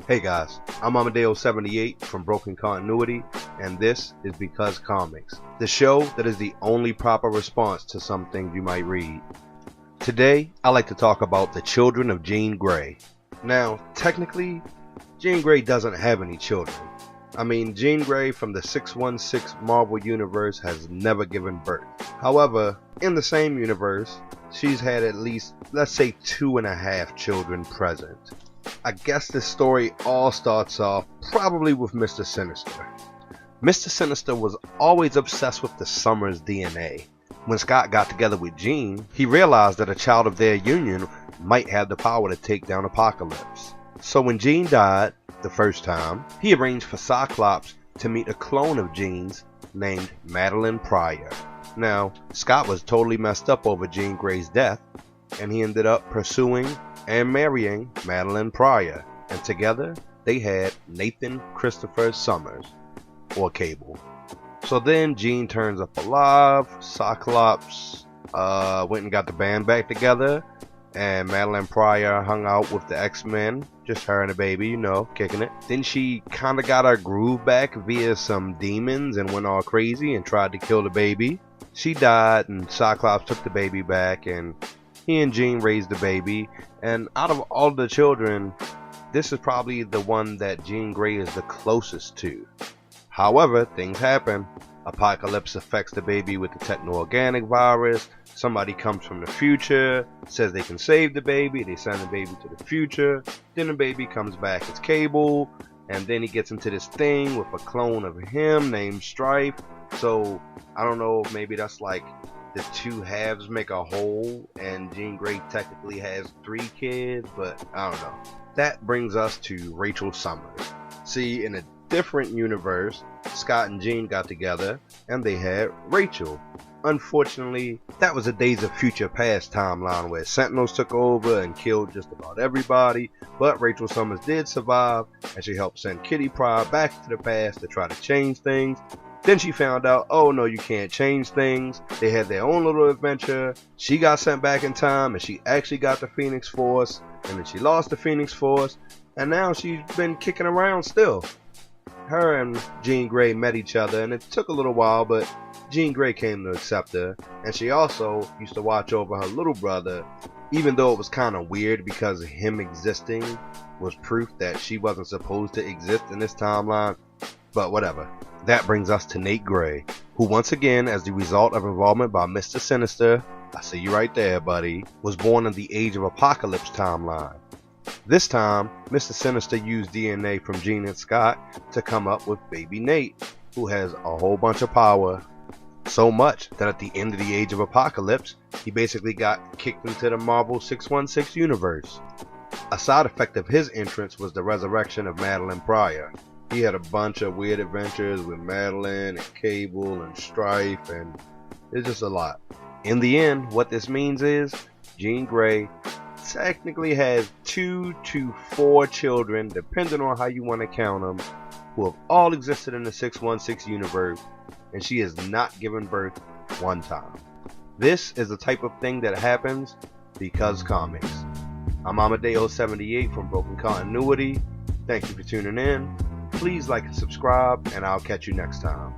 Hey guys, I'm Amadeo78 from Broken Continuity, and this is Because Comics, the show that is the only proper response to some things you might read. Today, I like to talk about the children of Jean Grey. Now, technically, Jean Grey doesn't have any children. Jean Grey from the 616 Marvel Universe has never given birth. However, in the same universe, she's had at least, let's say, 2.5 children present. I guess this story all starts off probably with Mr. Sinister. Mr. Sinister was always obsessed with the Summers DNA. When Scott got together with Jean, he realized that a child of their union might have the power to take down Apocalypse. So when Jean died, the first time, he arranged for Cyclops to meet a clone of Jean's named Madeline Pryor. Now, Scott was totally messed up over Jean Grey's death, and he ended up pursuing and marrying Madeline Pryor, and together they had Nathan Christopher Summers, or Cable. So then Jean turns up alive, Cyclops went and got the band back together, and Madeline Pryor hung out with the X-Men, just her and the baby, you know, kicking it. Then she kinda got her groove back via some demons and went all crazy and tried to kill the baby. She died, and Cyclops took the baby back, and he and Jean raised the baby, and out of all the children, this is probably the one that Jean Grey is the closest to. However, things happen. Apocalypse affects the baby with the techno-organic virus. Somebody comes from the future, says they can save the baby. They send the baby to the future. Then the baby comes back as Cable, and then he gets into this thing with a clone of him named Strife. So, I don't know, maybe that's like the two halves make a whole, and Jean Grey technically has 3 kids, but I don't know. That brings us to Rachel Summers. See, in a different universe, Scott and Jean got together, and they had Rachel. Unfortunately, that was a Days of Future Past timeline where Sentinels took over and killed just about everybody, but Rachel Summers did survive, and she helped send Kitty Pryde back to the past to try to change things. Then she found out, oh no, you can't change things. They had their own little adventure. She got sent back in time, and she actually got the Phoenix Force, and then she lost the Phoenix Force, and now she's been kicking around still. Her and Jean Grey met each other, and it took a little while, but Jean Grey came to accept her, and she also used to watch over her little brother, even though it was kind of weird because him existing was proof that she wasn't supposed to exist in this timeline, but whatever. That brings us to Nate Grey, who once again, as the result of involvement by Mr. Sinister, I see you right there, buddy, was born in the Age of Apocalypse timeline. This time, Mr. Sinister used DNA from Jean and Scott to come up with baby Nate, who has a whole bunch of power. So much that at the end of the Age of Apocalypse, he basically got kicked into the Marvel 616 universe. A side effect of his entrance was the resurrection of Madeline Pryor. He had a bunch of weird adventures with Madeline and Cable and Strife, and it's just a lot. In the end, what this means is Jean Grey technically has 2 to 4 children, depending on how you want to count them, who have all existed in the 616 universe, and she has not given birth one time. This is the type of thing that happens because comics. I'm Amadeo78 from Broken Continuity. Thank you for tuning in. Please like and subscribe, and I'll catch you next time.